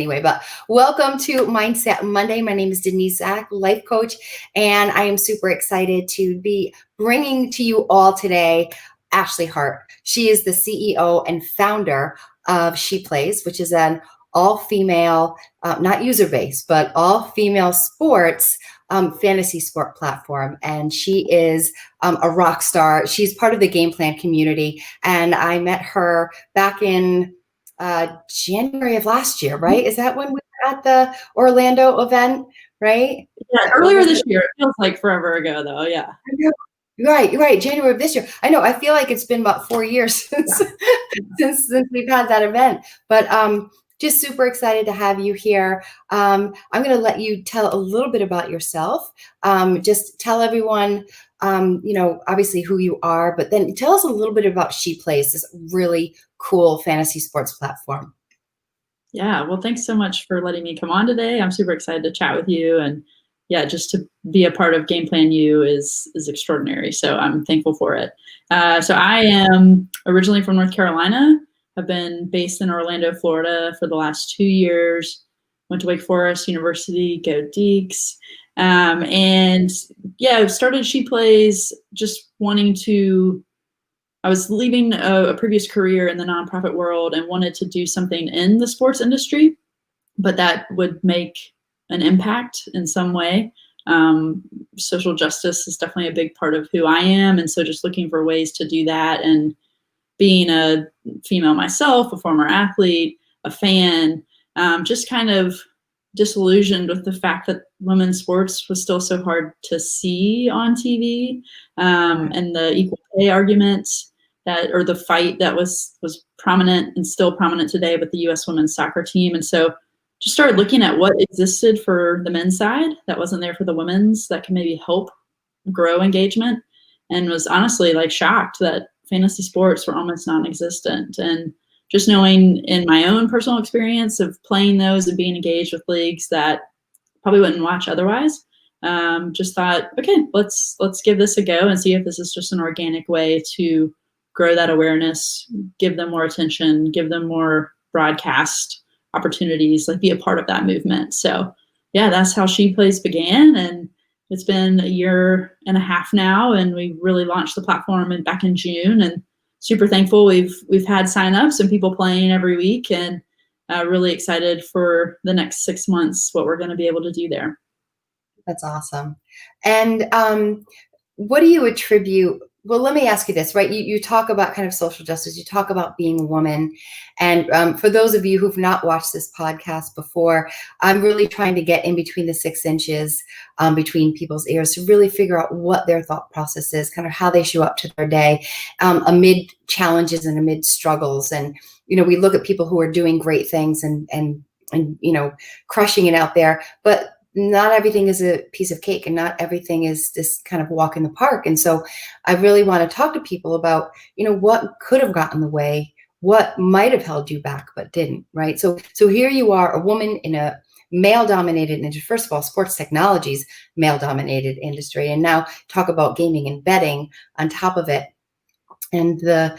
Anyway, but welcome to Mindset Monday. My name is Denise Zack, life coach, and I am super excited to be bringing to you all today Ashley Hart. She is the CEO and founder of She Plays, which is an all-female, not user-based, but all-female sports fantasy sport platform. And she is a rock star. She's part of the Game Plan community, and I met her back in January of last year, right? Is that when we were at the Orlando event, right? Yeah, earlier this year. It feels like forever ago, though. Yeah. Right. January of this year. I know. I feel like it's been about 4 years since we've had that event. But just super excited to have you here. I'm going to let you tell a little bit about yourself. Just tell everyone, obviously who you are, but then tell us a little bit about She Plays, this really cool fantasy sports platform. Yeah. Well, thanks so much for letting me come on today. I'm super excited to chat with you, and yeah, just to be a part of Game Plan U is extraordinary. So I'm thankful for it. So I am originally from North Carolina. I've been based in Orlando, Florida for the last 2 years. Went to Wake Forest University, go Deeks. And yeah, I started She Plays just wanting to, I was leaving a previous career in the nonprofit world and wanted to do something in the sports industry, but that would make an impact in some way. Social justice is definitely a big part of who I am. And so just looking for ways to do that, and being a female myself, a former athlete, a fan, just kind of disillusioned with the fact that women's sports was still so hard to see on TV, and the equal pay argument or the fight that was prominent and still prominent today with the U.S. women's soccer team. And so just started looking at what existed for the men's side that wasn't there for the women's, that can maybe help grow engagement, and was honestly shocked that fantasy sports were almost non-existent. And just knowing in my own personal experience of playing those and being engaged with leagues that probably wouldn't watch otherwise, just thought, okay, let's give this a go and see if this is just an organic way to grow that awareness, give them more attention, give them more broadcast opportunities, be a part of that movement. So yeah, that's how She Plays began. And it's been 1.5 years now, and we really launched the platform back in June, and super thankful. We've had signups and people playing every week, and really excited for the next 6 months, what we're going to be able to do there. That's awesome. And what do you attribute? Well, let me ask you this, right? You talk about kind of social justice, you talk about being a woman. And for those of you who've not watched this podcast before, I'm really trying to get in between the 6 inches between people's ears to really figure out what their thought process is, kind of how they show up to their day amid challenges and amid struggles. And, we look at people who are doing great things and crushing it out there, but not everything is a piece of cake, and not everything is this kind of walk in the park. And so I really want to talk to people about, what could have gotten in the way, what might have held you back, but didn't, right? So here you are, a woman in a male-dominated industry. First of all, sports technologies, male-dominated industry. And now talk about gaming and betting on top of it, and the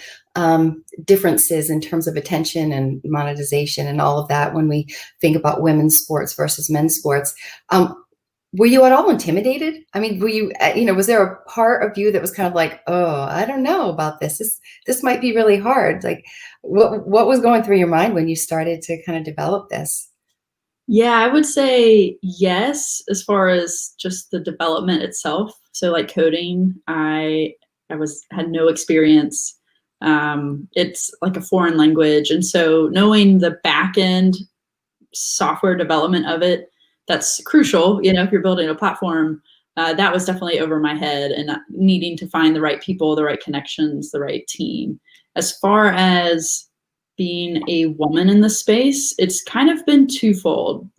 differences in terms of attention and monetization and all of that when we think about women's sports versus men's sports. Were you at all intimidated? I mean, were you, was there a part of you that was kind of like, oh, I don't know about this. This might be really hard. What was going through your mind when you started to kind of develop this? Yeah, I would say yes, as far as just the development itself. So coding, I had no experience. It's like a foreign language. And so knowing the back end software development of it, that's crucial, if you're building a platform, that was definitely over my head, and needing to find the right people, the right connections, the right team. As far as being a woman in the space, it's kind of been twofold,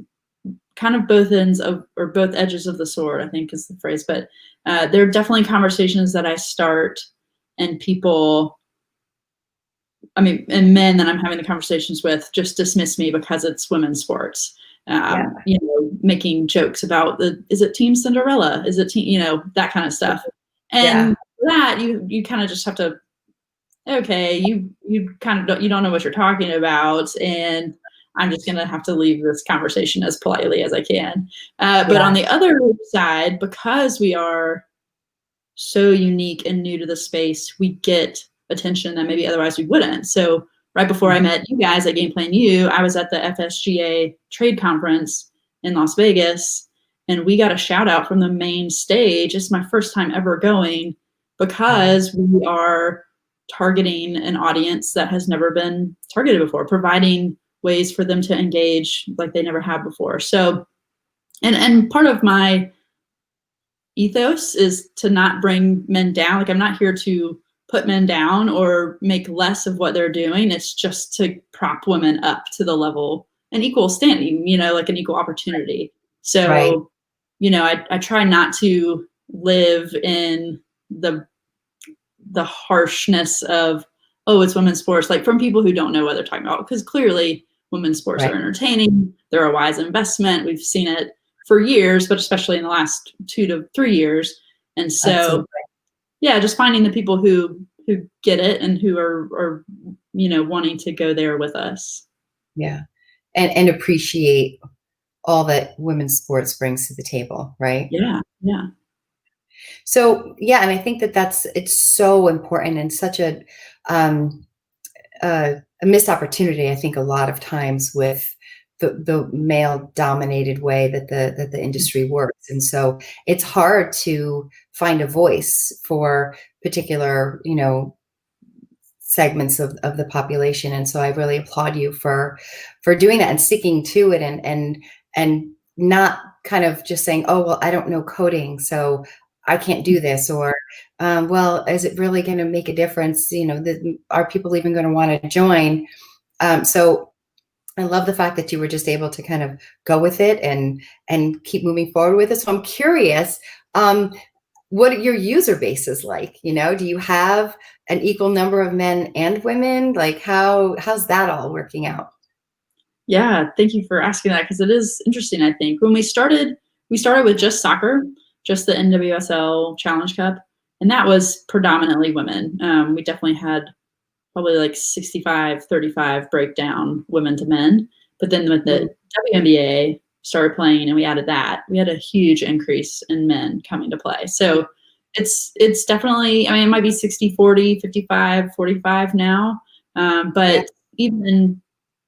kind of both ends of, or both edges of the sword, I think is the phrase. But there are definitely conversations that I start, and people, and men that I'm having the conversations with just dismiss me because it's women's sports. Making jokes about is it Team Cinderella? Is it team, that kind of stuff. And that you kind of just have to, okay, you kind of don't know what you're talking about. And I'm just going to have to leave this conversation as politely as I can. But Yeah. on the other side, because we are so unique and new to the space, we get attention that maybe otherwise we wouldn't. So right before I met you guys at Game Plan U, I was at the FSGA trade conference in Las Vegas, and we got a shout out from the main stage. It's my first time ever going, because we are targeting an audience that has never been targeted before, providing ways for them to engage like they never have before. So, and part of my ethos is to not bring men down. Like, I'm not here to put men down or make less of what they're doing. It's just to prop women up to the level, an equal standing, like an equal opportunity. Right. So, I try not to live in the harshness of, oh, it's women's sports, like from people who don't know what they're talking about, because clearly women's sports Right. are entertaining. They're a wise investment. We've seen it for years, but especially in the last 2 to 3 years. And so, Absolutely. yeah, just finding the people who get it and who are wanting to go there with us. Yeah. And appreciate all that women's sports brings to the table, right? Yeah. Yeah. So, yeah, and I think that it's so important, and such um, a missed opportunity, I think, a lot of times with the male dominated way that the industry works. And so it's hard to find a voice for particular, segments of the population. And so I really applaud you for doing that and sticking to it, and not kind of just saying, oh, well, I don't know coding, so I can't do this, or well, is it really going to make a difference? Are people even going to want to join? So I love the fact that you were just able to kind of go with it and keep moving forward with it. So I'm curious, what your user base is like. Do you have an equal number of men and women? Like, how's that all working out? Yeah, thank you for asking that, because it is interesting. I think when we started with just soccer, just the NWSL Challenge Cup, and that was predominantly women. We definitely had probably like 65-35 breakdown, women to men. But then with the WNBA started playing and we added that, we had a huge increase in men coming to play. So it's definitely, it might be 60-40, 55-45 now. But even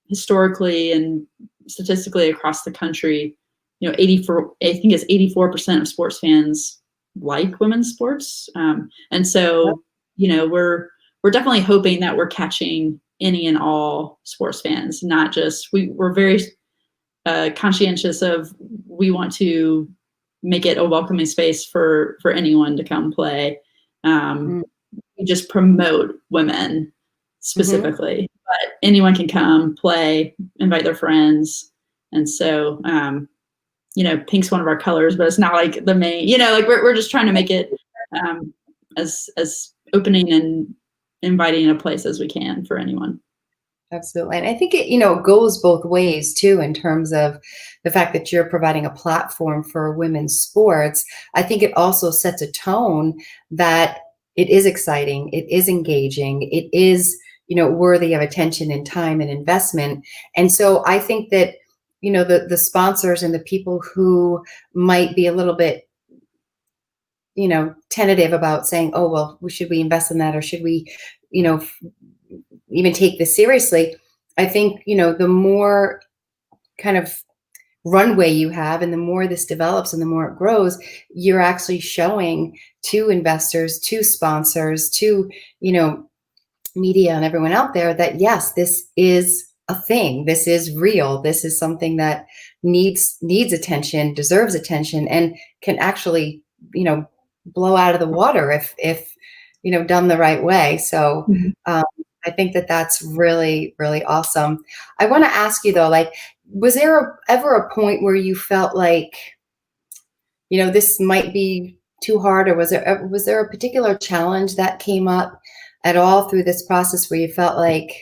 historically and statistically across the country, 84, I think it's 84% of sports fans like women's sports. And so, we're definitely hoping that we're catching any and all sports fans, not just, we're very conscientious of, we want to make it a welcoming space for anyone to come play. We just promote women specifically, but anyone can come play, invite their friends. And so, pink's one of our colors, but it's not like the main, like we're just trying to make it as opening and inviting a place as we can for anyone. Absolutely. And I think it goes both ways too, in terms of the fact that you're providing a platform for women's sports. I think it also sets a tone that it is exciting, it is engaging, it is, worthy of attention and time and investment. And so I think that, the sponsors and the people who might be a little bit, tentative about saying, oh, well, should we invest in that, or should we, even take this seriously? I think, the more kind of runway you have, and the more this develops and the more it grows, you're actually showing to investors, to sponsors, to, media and everyone out there that, yes, this is a thing. This is real. This is something that needs attention, deserves attention, and can actually, blow out of the water if done the right way. So I think that that's really, really awesome. I want to ask you though, like, was there ever a point where you felt like, this might be too hard, or was there a particular challenge that came up at all through this process where you felt like,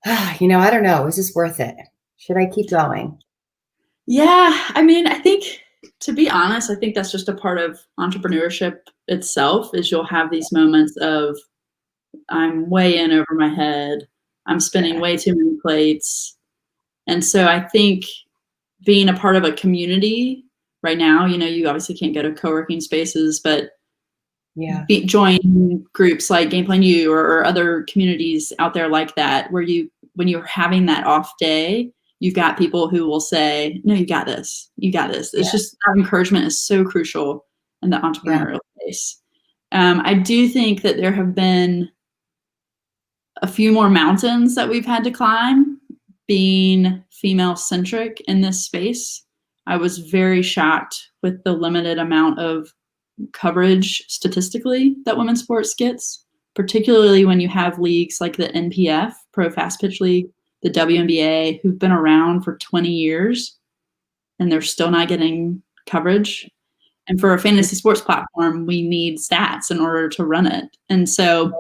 I don't know, is this worth it? Should I keep going? Yeah, I think, to be honest, I think that's just a part of entrepreneurship itself, is you'll have these moments of, I'm way in over my head, I'm spinning way too many plates, And so I think being a part of a community right now, you obviously can't go to co-working spaces, but join groups like Game Plan U or other communities out there like that, where when you're having that off day, you've got people who will say, no, you got this. You got this. It's just that encouragement is so crucial in the entrepreneurial space. I do think that there have been a few more mountains that we've had to climb being female centric in this space. I was very shocked with the limited amount of coverage statistically that women's sports gets, particularly when you have leagues like the NPF, Pro Fast Pitch League, the WNBA, who've been around for 20 years and they're still not getting coverage. And for a fantasy sports platform, we need stats in order to run it. And so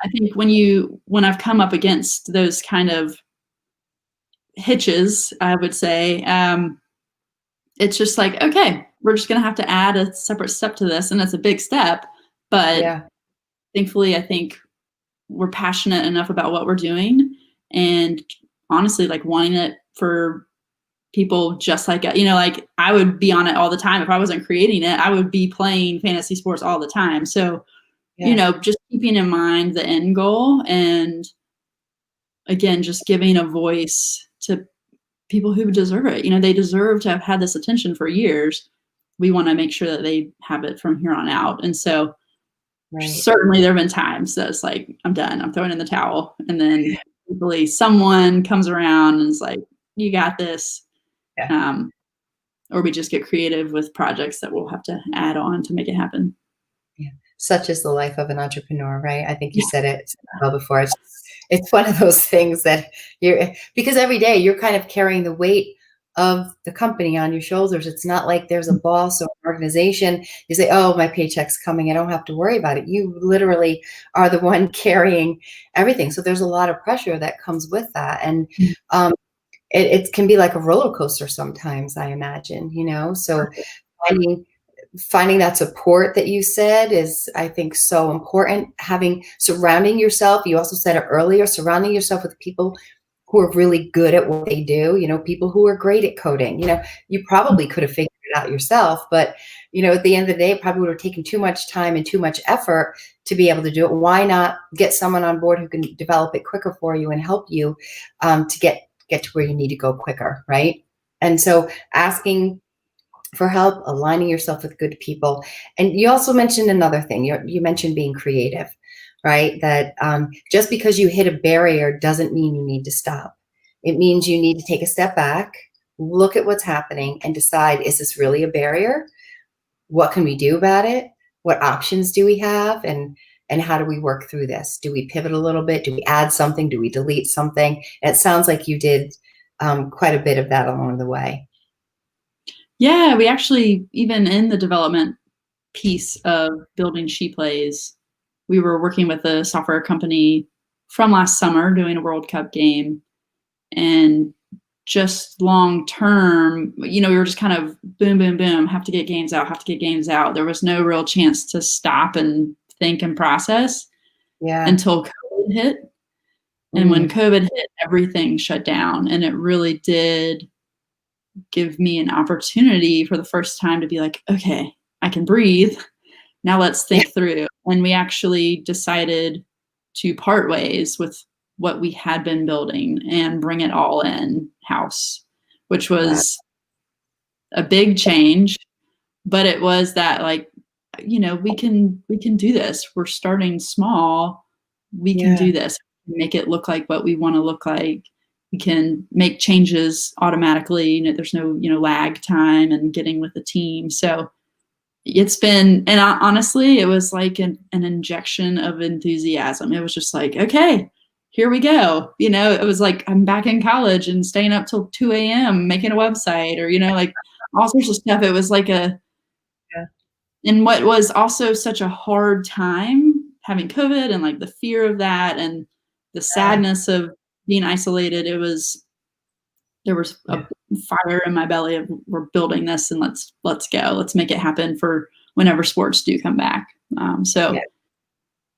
I think when I've come up against those kind of hitches, I would say, it's just like, okay, we're just going to have to add a separate step to this. And it's a big step, but thankfully I think we're passionate enough about what we're doing and honestly, like wanting it for people just like, like I would be on it all the time. If I wasn't creating it, I would be playing fantasy sports all the time. So, just keeping in mind the end goal and again, just giving a voice to people who deserve it. They deserve to have had this attention for years. We want to make sure that they have it from here on out. And so certainly there have been times that it's like, I'm done, I'm throwing in the towel. And then hopefully someone comes around and is like, you got this. Or we just get creative with projects that we'll have to add on to make it happen. Yeah. Such is the life of an entrepreneur, right? I think you said it well before. It's one of those things that because every day you're kind of carrying the weight of the company on your shoulders. It's not like there's a boss or an organization. You say, oh, my paycheck's coming, I don't have to worry about it. You literally are the one carrying everything. So there's a lot of pressure that comes with that. And it can be like a roller coaster sometimes, I imagine, so finding that support that you said is, I think, so important. Surrounding yourself, you also said it earlier, surrounding yourself with people who are really good at what they do, people who are great at coding. You probably could have figured it out yourself, but, at the end of the day, it probably would have taken too much time and too much effort to be able to do it. Why not get someone on board who can develop it quicker for you and help you to get to where you need to go quicker, right? And so asking for help, aligning yourself with good people. And you also mentioned another thing. You mentioned being creative, right? That just because you hit a barrier doesn't mean you need to stop. It means you need to take a step back, look at what's happening, and decide, is this really a barrier? What can we do about it? What options do we have? And how do we work through this? Do we pivot a little bit? Do we add something? Do we delete something? And it sounds like you did quite a bit of that along the way. Yeah, we actually, even in the development piece of building She Plays, we were working with a software company from last summer doing a World Cup game. And just long term, we were just kind of boom, boom, boom, have to get games out. There was no real chance to stop and think and process until COVID hit. And when COVID hit, everything shut down. And it really did give me an opportunity for the first time to be like, okay, I can breathe. Now let's think through. And we actually decided to part ways with what we had been building and bring it all in house, which was a big change, but it was that like, we can do this. We're starting small. We can do this, make it look like what we want to look like. We can make changes automatically. There's no, lag time and getting with the team. So it's been, and honestly, it was like an injection of enthusiasm. It was just like, okay, here we go. It was like, I'm back in college and staying up till 2 a.m. making a website or, like all sorts of stuff. It was like and what was also such a hard time having COVID and like the fear of that and the sadness of being isolated, there was a fire in my belly of we're building this and let's go. Let's make it happen for whenever sports do come back.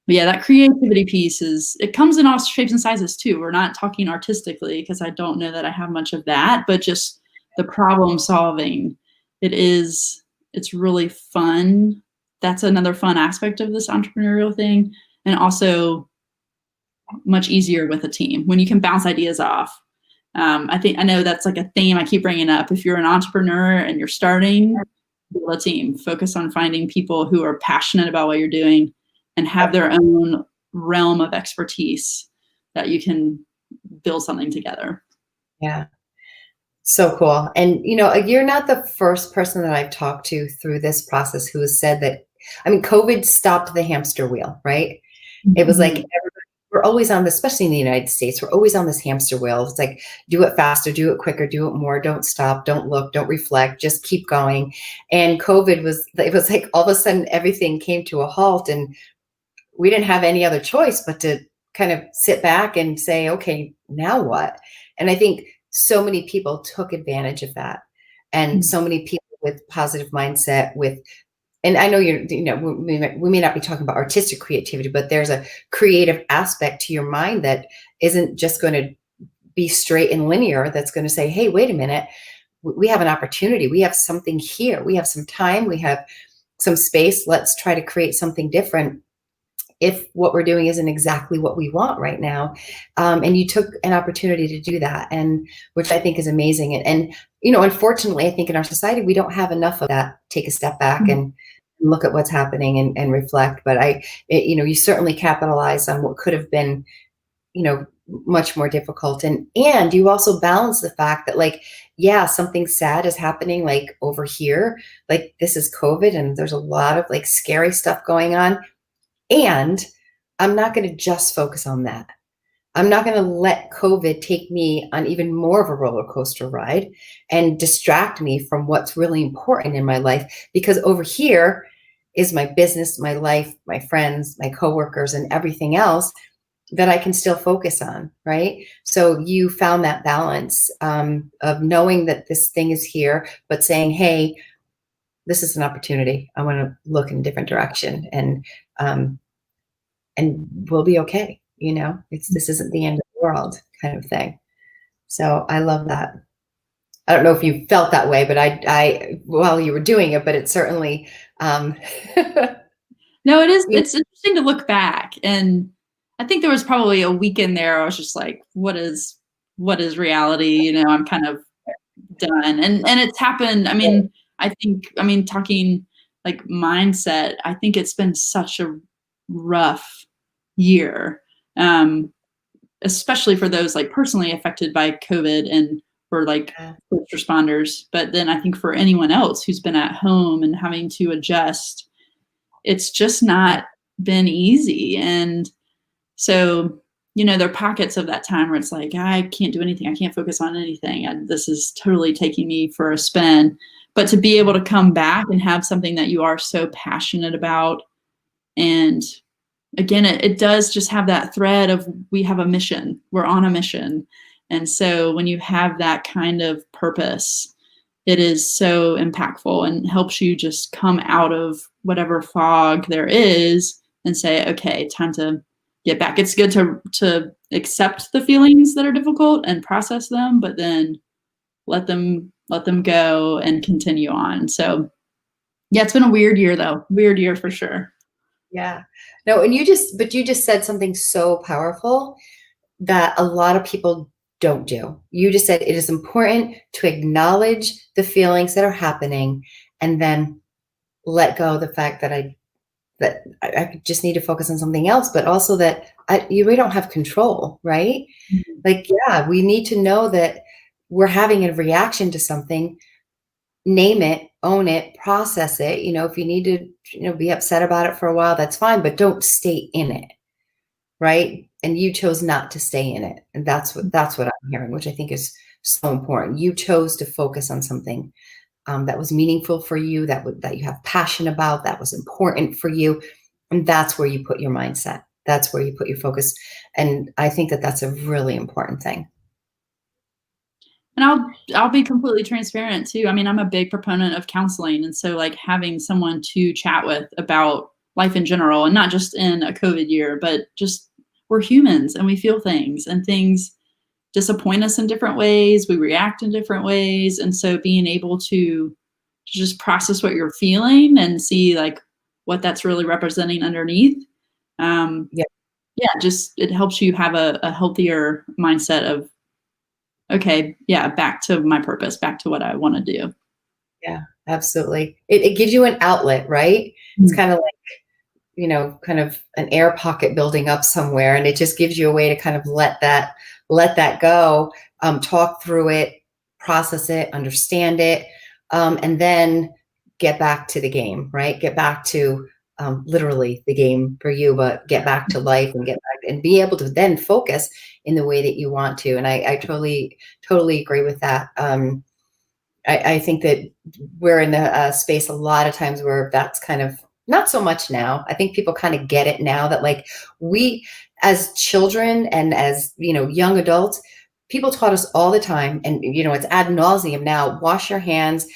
But yeah, that creativity piece it comes in all shapes and sizes too. We're not talking artistically because I don't know that I have much of that, but just the problem solving. It's really fun. That's another fun aspect of this entrepreneurial thing. And also much easier with a team when you can bounce ideas off. I know that's like a theme I keep bringing up. If you're an entrepreneur and you're starting, build a team. Focus on finding people who are passionate about what you're doing and have their own realm of expertise that you can build something together. Yeah. So cool. And, you're not the first person that I've talked to through this process who has said that, I mean, COVID stopped the hamster wheel, right? It was like, we're always on this, especially in the United States, we're always on this hamster wheel. It's like, do it faster, do it quicker, do it more, don't stop, don't look, don't reflect, just keep going. And COVID it was like all of a sudden everything came to a halt, and we didn't have any other choice but to kind of sit back and say, okay, now what? And I think so many people took advantage of that. And so many people with positive mindset, and I know we may not be talking about artistic creativity, but there's a creative aspect to your mind that isn't just going to be straight and linear. That's going to say, hey, wait a minute, we have an opportunity. We have something here. We have some time. We have some space. Let's try to create something different if what we're doing isn't exactly what we want right now. And you took an opportunity to do that, and which I think is amazing. And unfortunately, I think in our society, we don't have enough of that. Take a step back and look at what's happening and reflect. But you certainly capitalized on what could have been, much more difficult. And you also balance the fact that, like, yeah, something sad is happening, like over here, like this is COVID and there's a lot of like scary stuff going on. And I'm not going to just focus on that. I'm not going to let COVID take me on even more of a roller coaster ride and distract me from what's really important in my life, because over here is my business, my life, my friends, my coworkers, and everything else that I can still focus on, right? So you found that balance of knowing that this thing is here, but saying, hey, this is an opportunity. I want to look in a different direction, and we'll be okay. This isn't the end of the world, kind of thing. So I love that. I don't know if you felt that way, but I while you were doing it, but it certainly. No, it is. It's interesting to look back, and I think there was probably a weekend there I was just like, what is reality? I'm kind of done. And it's happened. I mean, talking like mindset, I think it's been such a rough year, especially for those like personally affected by COVID and for like first responders. But then I think for anyone else who's been at home and having to adjust, it's just not been easy. And so, there are pockets of that time where it's like, I can't do anything. I can't focus on anything. And this is totally taking me for a spin. But to be able to come back and have something that you are so passionate about. And again, it does just have that thread of, we have a mission. We're on a mission. And so when you have that kind of purpose, it is so impactful and helps you just come out of whatever fog there is and say, okay, time to get back. It's good to accept the feelings that are difficult and process them, but then let them go and continue on. So yeah, it's been a weird year though. Weird year for sure. Yeah. No, and you just said something so powerful that a lot of people don't do. You just said it is important to acknowledge the feelings that are happening and then let go of the fact that I just need to focus on something else, but also that you really don't have control, right? Mm-hmm. Like, yeah, we need to know that we're having a reaction to something, name it, own it, process it. If you need to, be upset about it for a while, that's fine, but don't stay in it. Right. And you chose not to stay in it. And that's what I'm hearing, which I think is so important. You chose to focus on something that was meaningful for you, that you have passion about, that was important for you. And that's where you put your mindset. That's where you put your focus. And I think that that's a really important thing. And I'll be completely transparent too. I mean, I'm a big proponent of counseling. And so like having someone to chat with about life in general, and not just in a COVID year, but just we're humans and we feel things, and things disappoint us in different ways. We react in different ways. And so being able to just process what you're feeling and see like what that's really representing underneath. Yeah. Yeah, just it helps you have a healthier mindset of, okay, yeah, back to my purpose, back to what I want to do. Yeah, absolutely. It gives you an outlet, right? It's Mm. kind of like, kind of an air pocket building up somewhere, and it just gives you a way to kind of let that go, talk through it, process it, understand it, and then get back to the game, right? Get back to literally the game for you, but get back to life and get back and be able to then focus in the way that you want to. And I totally agree with that. I think that we're in a space a lot of times where that's kind of not so much now. I think people kind of get it now that like we as children and as, young adults, people taught us all the time. And, it's ad nauseum now, wash your hands,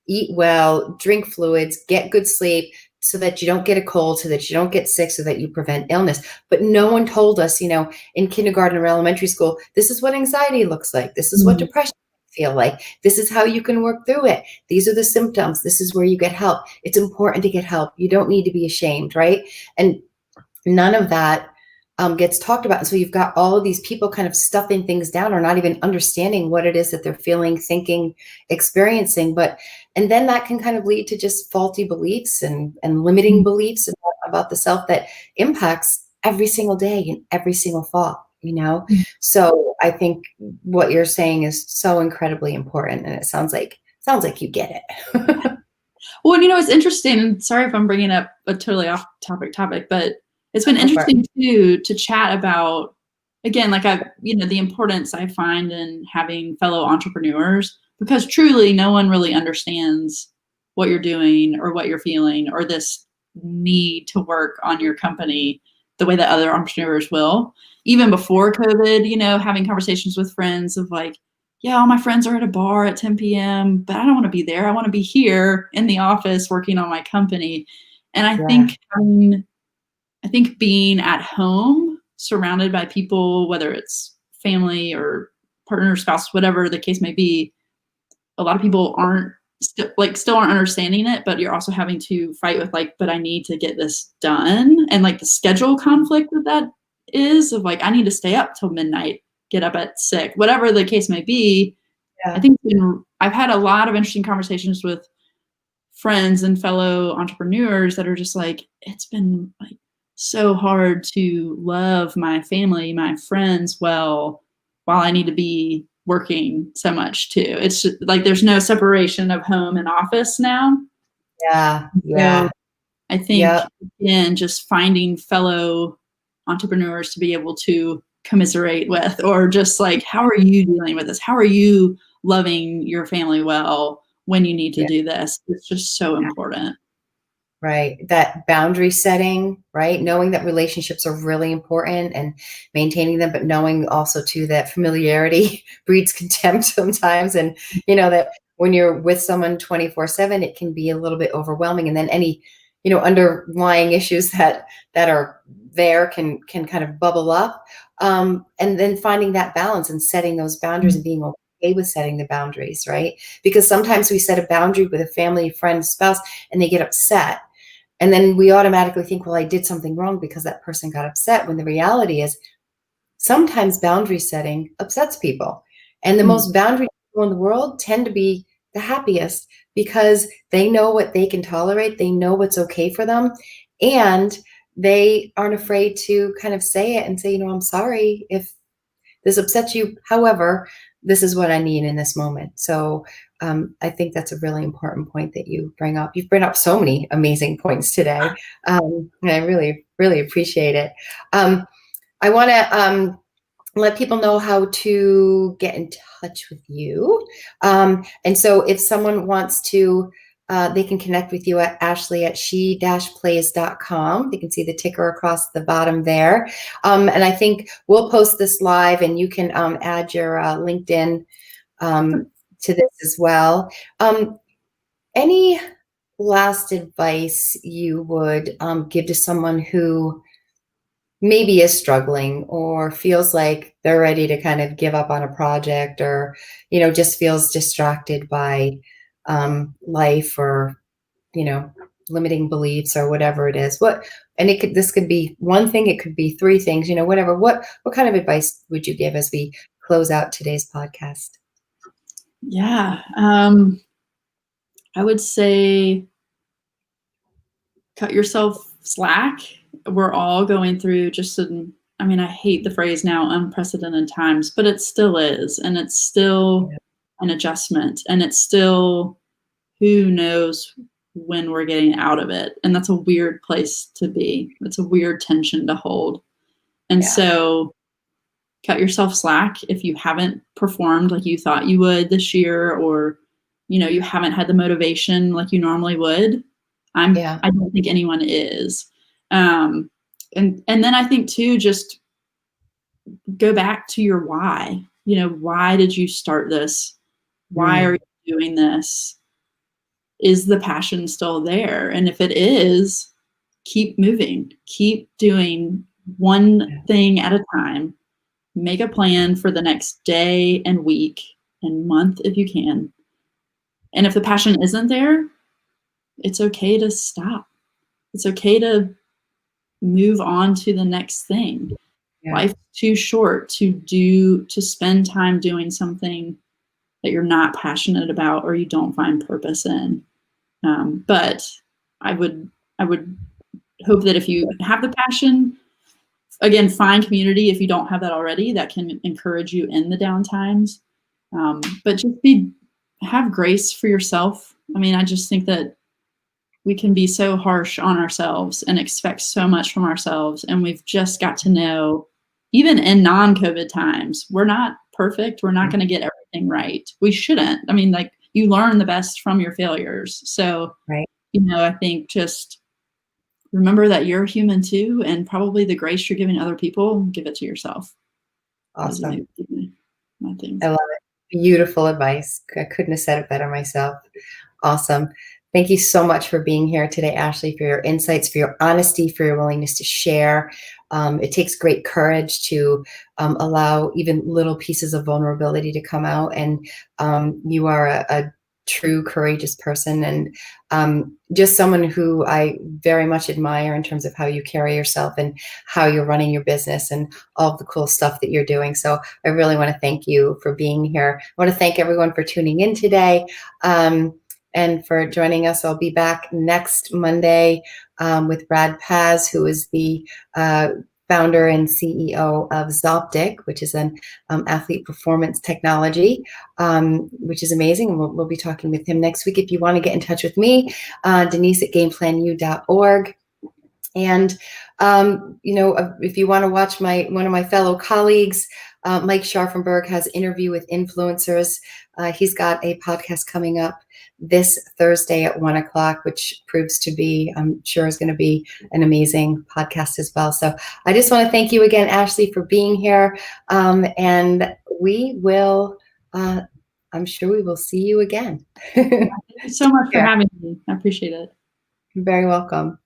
eat well, drink fluids, get good sleep so that you don't get a cold, so that you don't get sick, so that you prevent illness. But no one told us, in kindergarten or elementary school, this is what anxiety looks like. This is what Mm. depression feel like. This is how you can work through it. These are the symptoms. This is where you get help. It's important to get help. You don't need to be ashamed, right? And none of that gets talked about. And so you've got all of these people kind of stuffing things down or not even understanding what it is that they're feeling, thinking, experiencing. And then that can kind of lead to just faulty beliefs and limiting beliefs about the self that impacts every single day and every single thought. So I think what you're saying is so incredibly important, and it sounds like you get it. Well, it's interesting, and sorry if I'm bringing up a totally off topic, but it's been Go for it. interesting too to chat about, again, like the importance I find in having fellow entrepreneurs, because truly no one really understands what you're doing or what you're feeling or this need to work on your company the way that other entrepreneurs will. Even before COVID, having conversations with friends of like, yeah, all my friends are at a bar at 10 p.m., but I don't want to be there. I want to be here in the office working on my company. And Yeah. I think being at home, surrounded by people, whether it's family or partner, spouse, whatever the case may be, a lot of people still aren't understanding it, but you're also having to fight with like, but I need to get this done. And like the schedule conflict that is of like, I need to stay up till midnight, get up at 6, whatever the case may be. I Yeah. think I've had a lot of interesting conversations with friends and fellow entrepreneurs that are just like, it's been like so hard to love my family, my friends well, while I need to be working so much too. It's just, like there's no separation of home and office now. Yeah. So Yeah. I think, Yeah. again, just finding fellow entrepreneurs to be able to commiserate with, or just like, how are you dealing with this? How are you loving your family well when you need to Yeah. do this? It's just so important. Right. That boundary setting, right? Knowing that relationships are really important and maintaining them, but knowing also too that familiarity breeds contempt sometimes. And that when you're with someone 24/7, it can be a little bit overwhelming. And then any, underlying issues that are there can kind of bubble up. And then finding that balance and setting those boundaries and being okay with setting the boundaries, right? Because sometimes we set a boundary with a family, friend, spouse, and they get upset. And then we automatically think, well, I did something wrong because that person got upset, when the reality is sometimes boundary setting upsets people. And the Mm. most boundary people in the world tend to be the happiest because they know what they can tolerate. They know what's okay for them. And they aren't afraid to kind of say it and say, I'm sorry if this upsets you. However, this is what I need in this moment. So I think that's a really important point that you bring up. You've brought up so many amazing points today. And I really, really appreciate it. I want to let people know how to get in touch with you. And so if someone wants to, they can connect with you at Ashley at she-plays.com. They can see the ticker across the bottom there. And I think we'll post this live, and you can add your LinkedIn to this as well. Any last advice you would give to someone who maybe is struggling or feels like they're ready to kind of give up on a project, or just feels distracted by life, or limiting beliefs, or whatever it is? And this could be one thing, it could be three things, whatever. What kind of advice would you give as we close out today's podcast? Yeah. I would say cut yourself slack. We're all going through I hate the phrase now, unprecedented times, but it still is. And it's still an adjustment. And it's still, who knows when we're getting out of it. And that's a weird place to be. It's a weird tension to hold. And so cut yourself slack if you haven't performed like you thought you would this year, or, you haven't had the motivation like you normally would. I don't think anyone is. And then I think too, just go back to your why. Why did you start this? Why are you doing this? Is the passion still there? And if it is, keep moving, keep doing one thing at a time. Make a plan for the next day and week and month if you can. And if the passion isn't there, it's okay to stop. It's okay to move on to the next thing. Life's too short to spend time doing something that you're not passionate about or you don't find purpose in. But I would hope that if you have the passion, again, find community if you don't have that already that can encourage you in the down times. But just have grace for yourself. I just think that we can be so harsh on ourselves and expect so much from ourselves. And we've just got to know, even in non-COVID times, we're not perfect. We're not going to get everything right. We shouldn't. You learn the best from your failures. So, I think just remember that you're human too, and probably the grace you're giving other people, give it to yourself. Awesome. My things. I love it. Beautiful advice. I couldn't have said it better myself. Awesome. Thank you so much for being here today, Ashley, for your insights, for your honesty, for your willingness to share. It takes great courage to allow even little pieces of vulnerability to come out. And you are a true courageous person, and just someone who I very much admire in terms of how you carry yourself and how you're running your business and all of the cool stuff that you're doing. So I really want to thank you for being here. I want to thank everyone for tuning in today. And for joining us. I'll be back next Monday with Brad Paz, who is the founder and CEO of Zoptic, which is an athlete performance technology, which is amazing. And we'll be talking with him next week. If you want to get in touch with me, Denise at gameplanu.org. And, if you want to watch one of my fellow colleagues, Mike Scharfenberg has Interview with Influencers. He's got a podcast coming up this Thursday at 1:00, which proves to be, I'm sure, is going to be an amazing podcast as well. So I just want to thank you again, Ashley, for being here. And we will, I'm sure we will see you again. Thank you so much for having me. I appreciate it. You're very welcome.